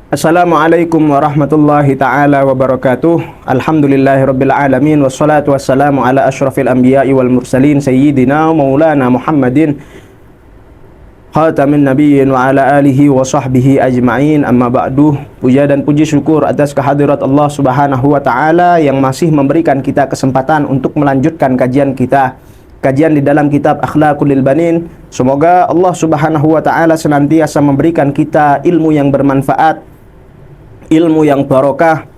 Assalamualaikum warahmatullahi ta'ala wabarakatuh. Alhamdulillahirabbil alamin wassalatu wassalamu ala asyrafil anbiya'i wal mursalin sayyidina maulana Muhammadin khatamin nabiyyin wa ala alihi wa sahbihi ajma'in. Amma ba'du. Puja dan puji syukur atas kehadirat Allah Subhanahu wa taala yang masih memberikan kita kesempatan untuk melanjutkan kajian di dalam kitab Akhlaqul Banin. Semoga Allah Subhanahu wa taala senantiasa memberikan kita ilmu yang bermanfaat, ilmu yang barokah,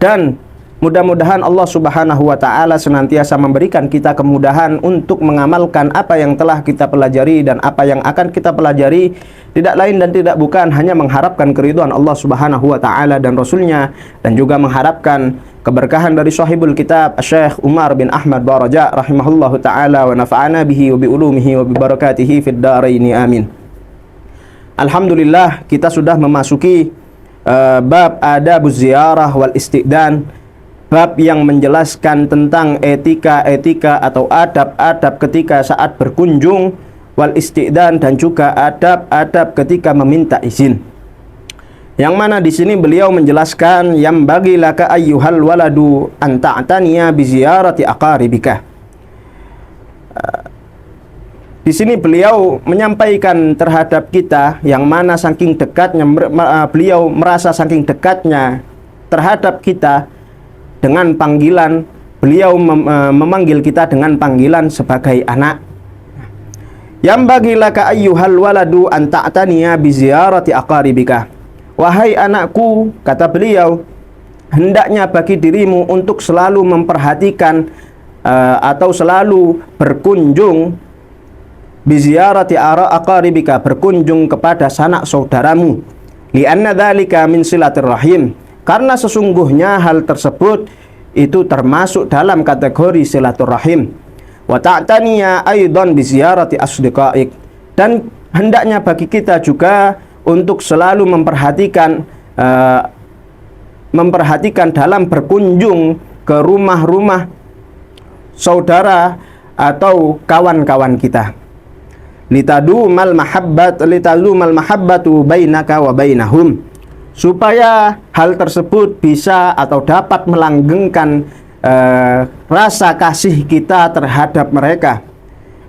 dan mudah-mudahan Allah Subhanahu wa taala senantiasa memberikan kita kemudahan untuk mengamalkan apa yang telah kita pelajari dan apa yang akan kita pelajari, tidak lain dan tidak bukan hanya mengharapkan keridhaan Allah Subhanahu wa taala dan Rasulnya, dan juga mengharapkan keberkahan dari sahibul kitab Syekh Umar bin Ahmad Baraja rahimahullahu taala wa nafa'ana bihi wa bi ulumihi wa bi barakatihi fid dharain amin. Alhamdulillah, kita sudah memasuki bab adabuz ziyarah wal isti'dan, bab yang menjelaskan tentang etika-etika atau adab-adab ketika saat berkunjung, wal isti'dan, dan juga adab-adab ketika meminta izin. Yang mana di sini beliau menjelaskan yang bagi laka ayyuhal waladu an ta'taniya bi ziyarati aqaribika. Di sini beliau menyampaikan terhadap kita yang mana saking dekatnya beliau merasa saking dekatnya terhadap kita dengan panggilan beliau memanggil kita dengan panggilan sebagai anak. Yang bagi laka ayyuhal waladu an ta'taniya bi ziyarati aqaribika. Wahai anakku, kata beliau, hendaknya bagi dirimu untuk selalu memperhatikan atau selalu berkunjung biziarati aqaribika, berkunjung kepada sanak saudaramu, lianna dzalika min silaturrahim, karena sesungguhnya hal tersebut itu termasuk dalam kategori silaturrahim. Wa ta'taniya aidan biziarati asdiqaik, dan hendaknya bagi kita juga untuk selalu memperhatikan dalam berkunjung ke rumah-rumah saudara atau kawan-kawan kita. Litadumal mahabbatu bainaka wa bainahum, supaya hal tersebut bisa atau dapat melanggengkan rasa kasih kita terhadap mereka.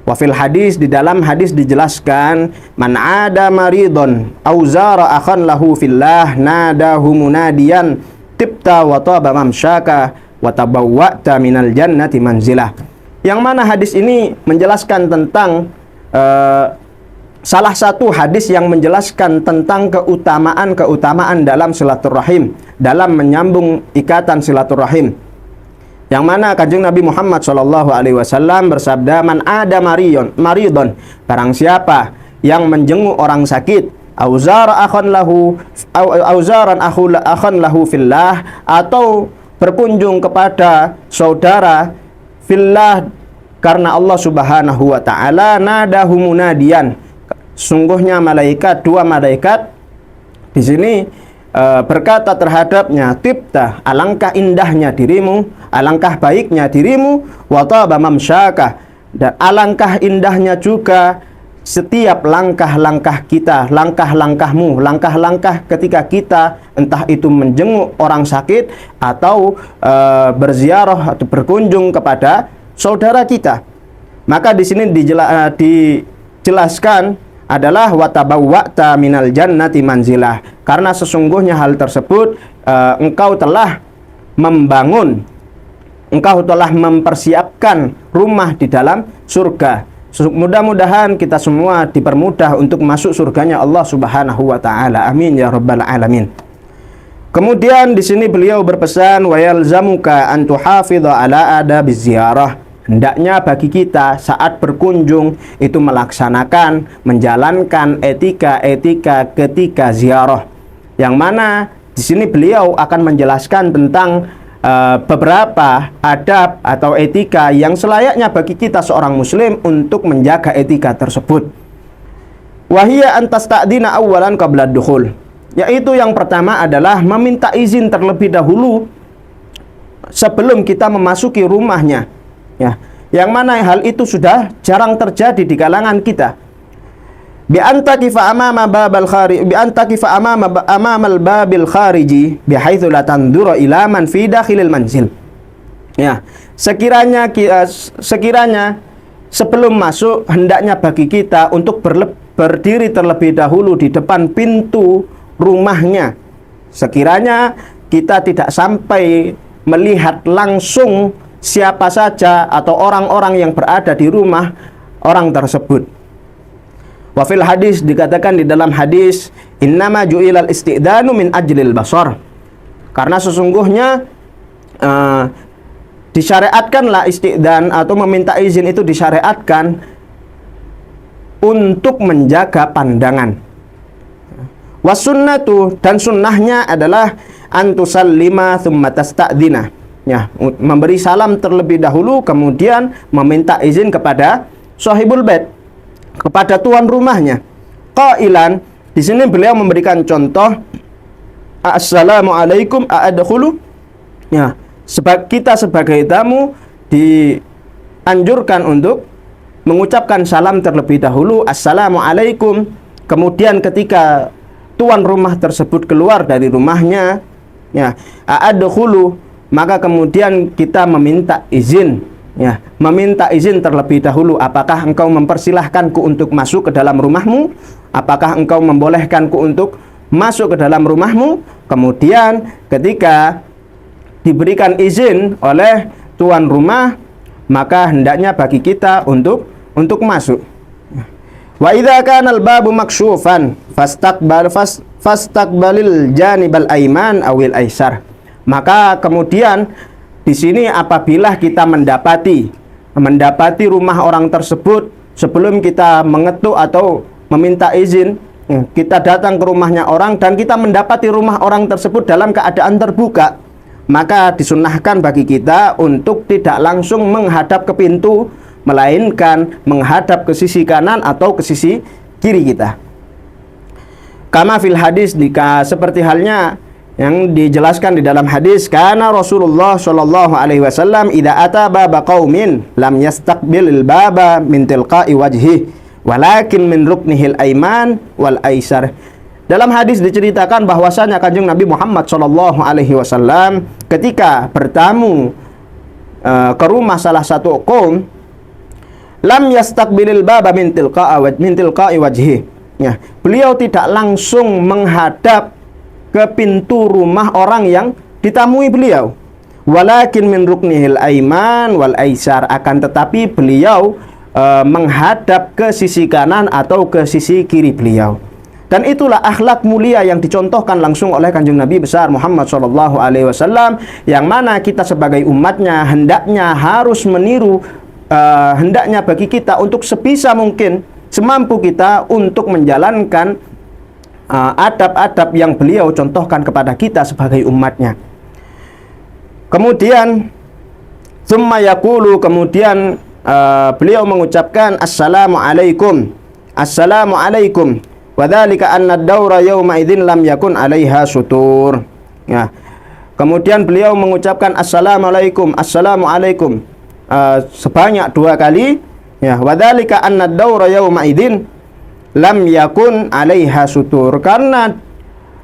Wafil hadis, di dalam hadis dijelaskan, man ada maridon auzara akhan lahu fillah nadahu munadiyan tibta wa taba mamsyaka wa tabawwa'ta minal jannati manzilah. Yang mana hadis ini menjelaskan tentang salah satu hadis yang menjelaskan tentang keutamaan dalam silaturahim, dalam menyambung ikatan silaturahim. Yang mana Kanjeng Nabi Muhammad SAW bersabda, man ada maridon, barang siapa yang menjenguk orang sakit, auzaran akhan lahu fillah, atau berkunjung kepada saudara fillah karena Allah Subhanahu wa taala, nadahu munadiyan, sungguhnya dua malaikat di sini berkata terhadapnya, tibta, alangkah indahnya dirimu, alangkah baiknya dirimu, wa taba mamsyaka, dan alangkah indahnya juga setiap langkah-langkah kita, langkah-langkah ketika kita entah itu menjenguk orang sakit atau berziarah atau berkunjung kepada saudara kita. Maka di sini dijelaskan adalah watabawwa'ta minal jannati manzilah, karena sesungguhnya hal tersebut engkau telah mempersiapkan rumah di dalam surga. Mudah-mudahan kita semua dipermudah untuk masuk surganya Allah Subhanahu wa taala. Amin ya rabbal alamin. Kemudian di sini beliau berpesan, wa yalzamuka an tuhafidha ala adabiz ziyarah. Hendaknya bagi kita saat berkunjung itu menjalankan etika-etika ketika ziarah. Yang mana di sini beliau akan menjelaskan tentang beberapa adab atau etika yang selayaknya bagi kita seorang muslim untuk menjaga etika tersebut. Wahia antas ta'dina awalan qabla dukhul, yaitu yang pertama adalah meminta izin terlebih dahulu sebelum kita memasuki rumahnya. Ya, yang mana hal itu sudah jarang terjadi di kalangan kita. bi antakifa amama babal kharij bi antakifa amamal babil khariji bihaitsu la tandura ila man fi dakhilil manzil. Ya, sekiranya sebelum masuk hendaknya bagi kita untuk berdiri terlebih dahulu di depan pintu rumahnya. Sekiranya kita tidak sampai melihat langsung siapa saja atau orang-orang yang berada di rumah orang tersebut. Wa fil hadis, dikatakan di dalam hadis, innama ju'ilal istidanu min ajlil basar. Karena sesungguhnya disyariatkanlah istidan atau meminta izin itu disyariatkan untuk menjaga pandangan. Wasunnatu, dan sunnahnya adalah antusallima thumma tasta'dina. Ya, memberi salam terlebih dahulu kemudian meminta izin kepada sahibul bait, kepada tuan rumahnya. Qailan, di sini beliau memberikan contoh, assalamualaikum a'adkhulu. Ya, kita sebagai tamu dianjurkan untuk mengucapkan salam terlebih dahulu, assalamualaikum. Kemudian ketika tuan rumah tersebut keluar dari rumahnya, ya, a'adkhulu, maka kemudian kita meminta izin, ya, meminta izin terlebih dahulu. Apakah engkau mempersilahkanku untuk masuk ke dalam rumahmu? Apakah engkau membolehkanku untuk masuk ke dalam rumahmu? Kemudian ketika diberikan izin oleh tuan rumah, maka hendaknya bagi kita untuk masuk. Wa idza kana al-babu maksyufan fastaqbalil janibal aiman awil aisar. Maka kemudian di sini apabila kita mendapati rumah orang tersebut, sebelum kita mengetuk atau meminta izin, kita datang ke rumahnya orang dan kita mendapati rumah orang tersebut dalam keadaan terbuka, maka disunnahkan bagi kita untuk tidak langsung menghadap ke pintu, melainkan menghadap ke sisi kanan atau ke sisi kiri kita. Kama fil hadis, seperti halnya yang dijelaskan di dalam hadis, karena Rasulullah Shallallahu alaihi wasallam idza ata baba qaumin lam yastaqbilil baba min tilqa'i wajhi walakin min ruknihil aiman wal aisar. Dalam hadis diceritakan bahwasanya Kanjeng Nabi Muhammad Shallallahu alaihi wasallam ketika bertamu ke rumah salah satu kaum, lam yastaqbilil baba min tilqa'i wajhi. Ya, beliau tidak langsung menghadap ke pintu rumah orang yang ditamui beliau. Walakin min ruknihil aiman wal aisar, akan tetapi beliau menghadap ke sisi kanan atau ke sisi kiri beliau. Dan itulah akhlak mulia yang dicontohkan langsung oleh Kanjeng Nabi besar Muhammad Shallallahu alaihi wasallam, yang mana kita sebagai umatnya hendaknya harus meniru, hendaknya bagi kita untuk sebisa mungkin, semampu kita untuk menjalankan adab-adab yang beliau contohkan kepada kita sebagai umatnya. Kemudian summa yaqulu, kemudian beliau mengucapkan assalamualaikum, assalamualaikum, wa dzalika anna ad-daura yawma idzin lam yakun 'alaiha sutur. Ya. Kemudian beliau mengucapkan assalamualaikum, assalamualaikum sebanyak 2 kali. Ya, wa dzalika anna ad-daura yawma idzin lam yakun 'alaiha sutur, karena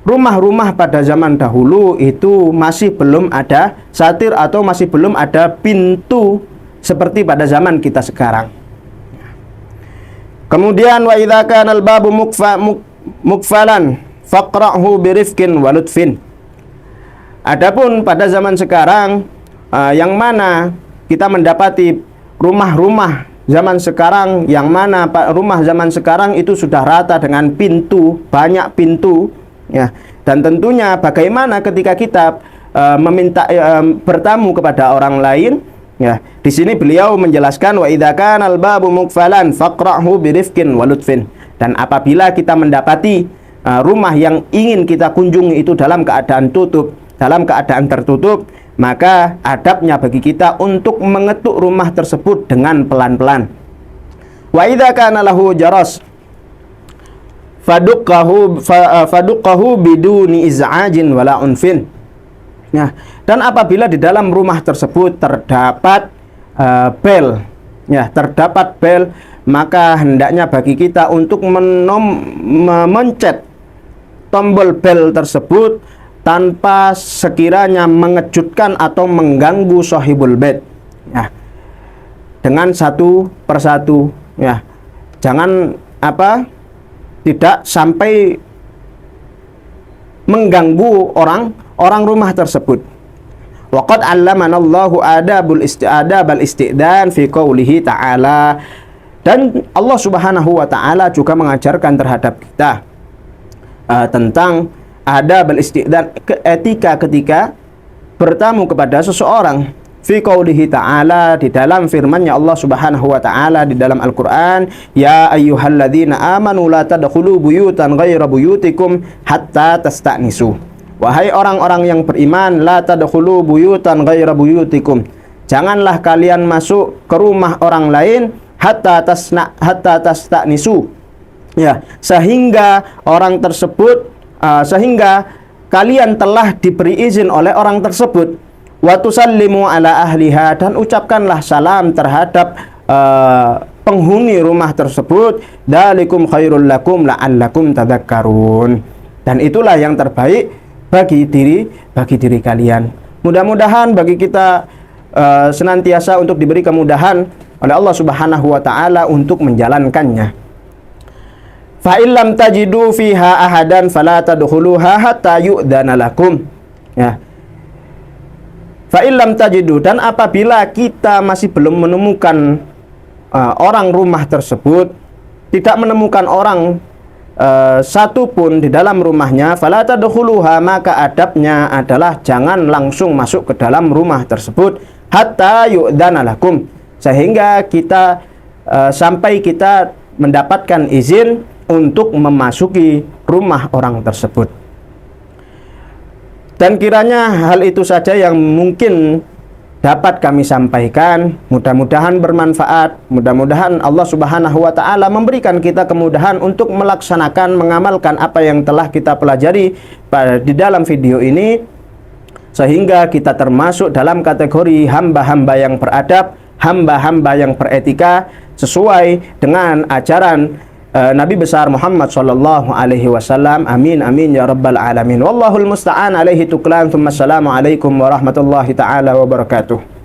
rumah-rumah pada zaman dahulu itu masih belum ada satir atau masih belum ada pintu seperti pada zaman kita sekarang. Kemudian wa idza kana al-babu mukfalan faqra'hu birifqin wa lutfin. Adapun pada zaman sekarang yang mana kita mendapati rumah-rumah zaman sekarang, yang mana rumah zaman sekarang itu sudah rata dengan pintu, banyak pintu, ya. Dan tentunya bagaimana ketika kita meminta bertamu kepada orang lain, ya. Di sini beliau menjelaskan wa idza kana al-babu mukfalan faqra'hu birifqin wa lutfin. Dan apabila kita mendapati rumah yang ingin kita kunjungi itu dalam keadaan tutup, dalam keadaan tertutup, maka adabnya bagi kita untuk mengetuk rumah tersebut dengan pelan-pelan. Wa idza kana lahu jaras faduqqahu biduni iz'ajin wala unfin. Nah, dan apabila di dalam rumah tersebut terdapat bel, ya, terdapat bel, maka hendaknya bagi kita untuk memencet tombol bel tersebut tanpa sekiranya mengejutkan atau mengganggu sahibul bait, ya, dengan satu persatu, ya, jangan tidak sampai mengganggu orang rumah tersebut. Waqad 'allamanallahu adabal isti'dan fi qoulihi ta'ala, dan Allah Subhanahu wa taala juga mengajarkan terhadap kita tentang adabal isti'dan, etika ketika bertamu kepada seseorang. Fi qoulihi ta'ala, di dalam firman-Nya Allah Subhanahu wa taala di dalam Al-Qur'an, ya ayyuhalladzina amanu la tadkhulu buyutan ghaira buyutikum hatta tasta'nisu. Wahai orang-orang yang beriman, la tadkhulu buyutan ghaira buyutikum, janganlah kalian masuk ke rumah orang lain hatta tasta'nisu, ya, sehingga orang tersebut sehingga kalian telah diberi izin oleh orang tersebut. Wa tusallimu ala ahliha, dan ucapkanlah salam terhadap penghuni rumah tersebut. Dzalikum khairul lakum la'allakum tadhakkarun, dan itulah yang terbaik bagi diri kalian. Mudah-mudahan bagi kita senantiasa untuk diberi kemudahan oleh Allah Subhanahu wa taala untuk menjalankannya. Fa illam tajidu fiha ahadan fala tadkhuluha hatta yu'dzana lakum. Ya. Fa illam tajidu, dan apabila kita masih belum menemukan orang rumah tersebut, tidak menemukan orang satu pun di dalam rumahnya, fala tadkhuluha, maka adabnya adalah jangan langsung masuk ke dalam rumah tersebut hatta yu'dzana lakum, sehingga kita sampai kita mendapatkan izin untuk memasuki rumah orang tersebut. Dan kiranya hal itu saja yang mungkin dapat kami sampaikan. Mudah-mudahan bermanfaat. Mudah-mudahan Allah Subhanahu wa taala memberikan kita kemudahan untuk melaksanakan, mengamalkan apa yang telah kita pelajari di dalam video ini, sehingga kita termasuk dalam kategori hamba-hamba yang beradab, hamba-hamba yang beretika sesuai dengan ajaran Nabi besar Muhammad sallallahu alaihi wasallam. Amin amin ya rabbal alamin. Wallahul musta'an, alaihi tuklan. Assalamualaikum warahmatullahi taala wabarakatuh.